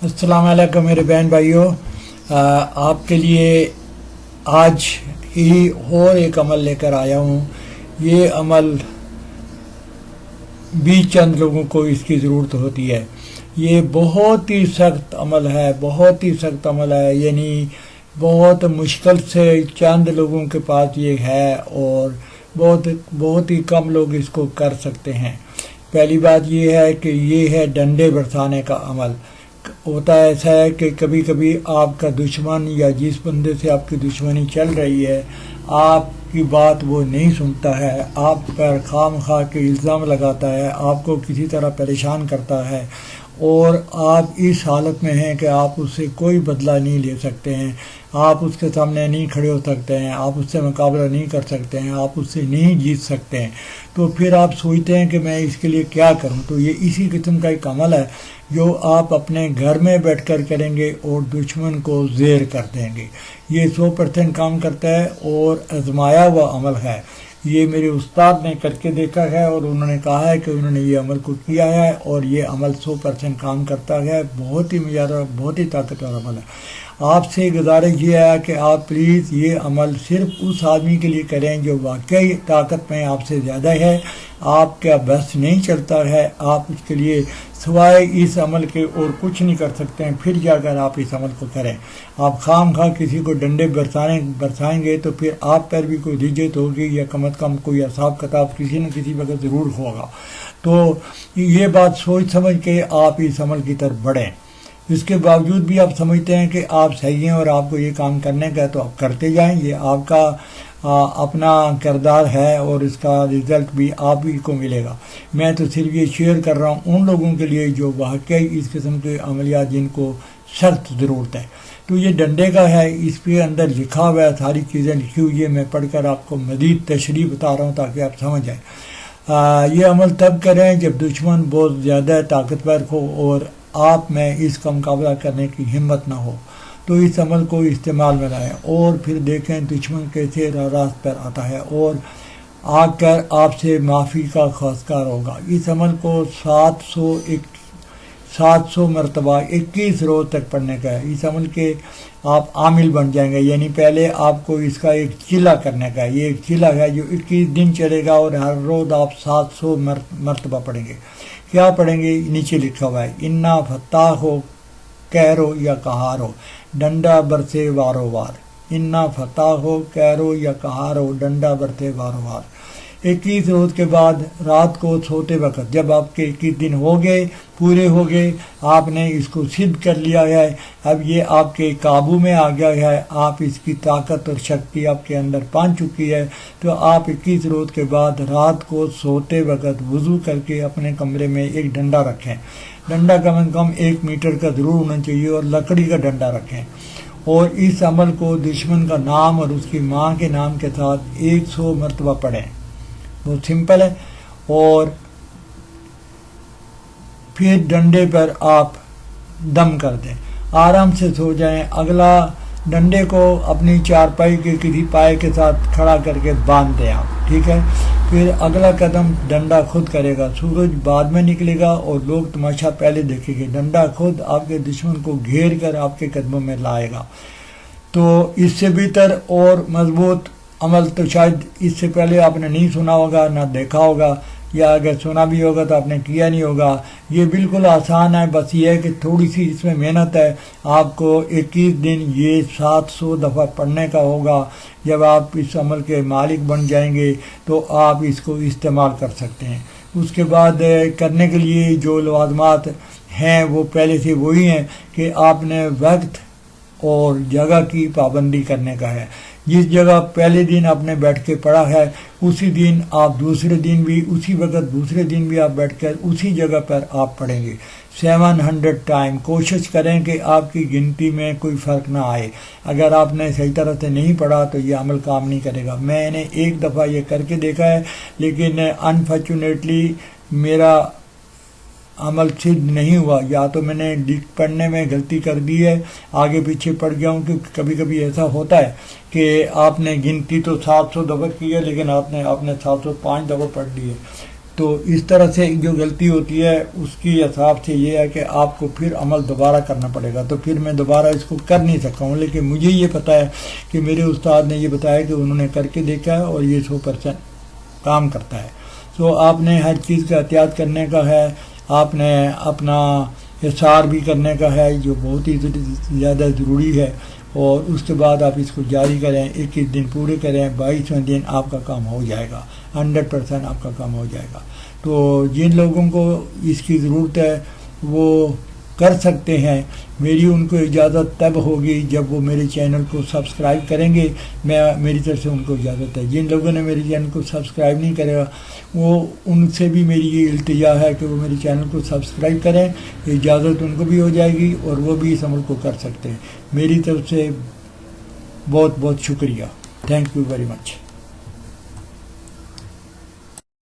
السلام علیکم میرے بہن بھائیوں، آپ کے لیے آج ہی اور ایک عمل لے کر آیا ہوں۔ یہ عمل بھی چند لوگوں کو اس کی ضرورت ہوتی ہے۔ یہ بہت ہی سخت عمل ہے، بہت ہی سخت عمل ہے، یعنی بہت مشکل سے چند لوگوں کے پاس یہ ہے اور بہت ہی کم لوگ اس کو کر سکتے ہیں۔ پہلی بات یہ ہے کہ یہ ہے ڈنڈے برسانے کا عمل۔ ہوتا ایسا ہے کہ کبھی کبھی آپ کا دشمن یا جس بندے سے آپ کی دشمنی چل رہی ہے، آپ کی بات وہ نہیں سنتا ہے، آپ پر خام خواہ کے الزام لگاتا ہے، آپ کو کسی طرح پریشان کرتا ہے، اور آپ اس حالت میں ہیں کہ آپ اس سے کوئی بدلہ نہیں لے سکتے ہیں، آپ اس کے سامنے نہیں کھڑے ہو سکتے ہیں، آپ اس سے مقابلہ نہیں کر سکتے ہیں، آپ اس سے نہیں جیت سکتے ہیں۔ تو پھر آپ سوچتے ہیں کہ میں اس کے لیے کیا کروں۔ تو یہ اسی قسم کا ایک عمل ہے جو آپ اپنے گھر میں بیٹھ کر کریں گے اور دشمن کو زیر کر دیں گے۔ یہ 100% کام کرتا ہے اور آزمایا ہوا عمل ہے۔ یہ میرے استاد نے کر کے دیکھا ہے اور انہوں نے کہا ہے کہ انہوں نے یہ عمل کو کیا ہے اور یہ عمل 100% کام کرتا ہے۔ بہت ہی مزیدار، بہت ہی طاقتور عمل ہے۔ آپ سے گزارش یہ ہے کہ آپ پلیز یہ عمل صرف اس آدمی کے لیے کریں جو واقعی طاقت میں آپ سے زیادہ ہے، آپ کا بس نہیں چلتا ہے، آپ اس کے لیے سوائے اس عمل کے اور کچھ نہیں کر سکتے ہیں، پھر جا کر آپ اس عمل کو کریں۔ آپ خام خواہ کسی کو ڈنڈے برسائیں گے تو پھر آپ پر بھی کوئی رجت ہوگی یا کم از کم کوئی حساب کتاب کسی نہ کسی وقت ضرور ہوگا۔ تو یہ بات سوچ سمجھ کے آپ اس عمل کی طرف بڑھیں۔ اس کے باوجود بھی آپ سمجھتے ہیں کہ آپ صحیح ہیں اور آپ کو یہ کام کرنے کا ہے تو آپ کرتے جائیں، یہ آپ کا اپنا کردار ہے اور اس کا رزلٹ بھی آپ ہی کو ملے گا۔ میں تو صرف یہ شیئر کر رہا ہوں ان لوگوں کے لیے جو واقعی اس قسم کے عملیات جن کو سخت ضرورت ہے۔ تو یہ ڈنڈے کا ہے، اس پہ اندر لکھا ہوا ہے، ساری چیزیں لکھی ہوئی ہے، میں پڑھ کر آپ کو مزید تشریح بتا رہا ہوں تاکہ آپ سمجھ جائیں۔ یہ عمل تب کریں جب دشمن بہت زیادہ طاقتور ہو اور آپ میں اس کا مقابلہ کرنے کی ہمت نہ ہو، تو اس عمل کو استعمال میں لائیں اور پھر دیکھیں دشمن کیسے راست پر آتا ہے اور آ کر آپ سے معافی کا خواستگار ہوگا۔ اس عمل کو 700 مرتبہ 21 روز تک پڑھنے کا ہے۔ اس عمل کے آپ عامل بن جائیں گے، یعنی پہلے آپ کو اس کا ایک چلہ کرنے کا ہے۔ یہ ایک چلہ ہے جو 21 دن چلے گا اور ہر روز آپ 700 مرتبہ پڑھیں گے۔ کیا پڑھیں گے؟ نیچے لکھا ہوا ہے، انا فتح ہو کہرو یا کہارو ڈنڈا برسے وارو وار، انا فتح ہو کہرو یا کہارو ڈنڈا برسے وارو وار۔ 21 روز کے بعد رات کو سوتے وقت جب آپ کے 21 دن ہو گئے، پورے ہو گئے، آپ نے اس کو سدھ کر لیا ہے، اب یہ آپ کے قابو میں آ گیا ہے، آپ اس کی طاقت اور شکتی آپ کے اندر پہنچ چکی ہے، تو آپ 21 روز کے بعد رات کو سوتے وقت وضو کر کے اپنے کمرے میں ایک ڈنڈا رکھیں۔ ڈنڈا کم از کم 1 میٹر کا ضرور ہونا چاہیے اور لکڑی کا ڈنڈا رکھیں، اور اس عمل کو دشمن کا نام اور اس کی ماں کے نام کے ساتھ 100 مرتبہ پڑھیں۔ بہت سمپل ہے۔ اور پھر ڈنڈے پر آپ دم کر دیں، آرام سے سو جائیں۔ اگلا ڈنڈے کو اپنی چارپائی کے کسی پائے کے ساتھ کھڑا کر کے باندھ دیں آپ، ٹھیک ہے؟ پھر اگلا قدم ڈنڈا خود کرے گا، سورج بعد میں نکلے گا اور لوگ تماشا پہلے دیکھیں گے، ڈنڈا خود آپ کے دشمن کو گھیر کر آپ کے قدموں میں لائے گا۔ تو اس سے بہتر اور مضبوط عمل تو شاید اس سے پہلے آپ نے نہیں سنا ہوگا، نہ دیکھا ہوگا، یا اگر سنا بھی ہوگا تو آپ نے کیا نہیں ہوگا۔ یہ بالکل آسان ہے، بس یہ ہے کہ تھوڑی سی اس میں محنت ہے۔ آپ کو 21 دن یہ 700 دفعہ پڑھنے کا ہوگا۔ جب آپ اس عمل کے مالک بن جائیں گے تو آپ اس کو استعمال کر سکتے ہیں۔ اس کے بعد کرنے کے لیے جو لوازمات ہیں وہ پہلے سے وہی ہیں کہ آپ نے وقت اور جگہ کی پابندی کرنے کا ہے۔ جس جگہ پہلے دن آپ نے بیٹھ کے پڑھا ہے اسی دن آپ دوسرے دن بھی، اسی وقت دوسرے دن بھی آپ بیٹھ کر اسی جگہ پر آپ پڑھیں گے 700 ٹائم۔ کوشش کریں کہ آپ کی گنتی میں کوئی فرق نہ آئے۔ اگر آپ نے صحیح طرح سے نہیں پڑھا تو یہ عمل کام نہیں کرے گا۔ میں نے ایک دفعہ یہ کر کے دیکھا ہے، لیکن انفارچونیٹلی میرا عمل سدھ نہیں ہوا، یا تو میں نے پڑھنے میں غلطی کر دی ہے، آگے پیچھے پڑھ گیا ہوں، کیونکہ کبھی کبھی ایسا ہوتا ہے کہ آپ نے گنتی تو 700 دفعہ کی ہے لیکن آپ نے 705 دفعہ پڑھ لی ہے۔ تو اس طرح سے جو غلطی ہوتی ہے اس کی حساب سے یہ ہے کہ آپ کو پھر عمل دوبارہ کرنا پڑے گا. تو پھر میں دوبارہ اس کو کر نہیں سکا ہوں, لیکن مجھے یہ پتہ ہے کہ میرے استاد نے یہ بتایا کہ انہوں نے کر کے دیکھا ہے اور یہ 100% کام کرتا ہے. تو آپ نے ہر چیز کا احتیاط کرنے کا ہے, آپ نے اپنا حصار بھی کرنے کا ہے جو بہت ہی زیادہ ضروری ہے, اور اس کے بعد آپ اس کو جاری کریں, 21 دن پورے کریں, 22ویں دن آپ کا کام ہو جائے گا, 100% آپ کا کام ہو جائے گا. تو جن لوگوں کو اس کی ضرورت ہے وہ کر سکتے ہیں. میری ان کو اجازت تب ہوگی جب وہ میرے چینل کو سبسکرائب کریں گے. میری طرف سے ان کو اجازت ہے. جن لوگوں نے میرے چینل کو سبسکرائب نہیں کرے گا وہ ان سے بھی میری یہ التجا ہے کہ وہ میرے چینل کو سبسکرائب کریں. اجازت ان کو بھی ہو جائے گی اور وہ بھی اس عمل کو کر سکتے ہیں. میری طرف سے بہت بہت شکریہ. Thank you very much.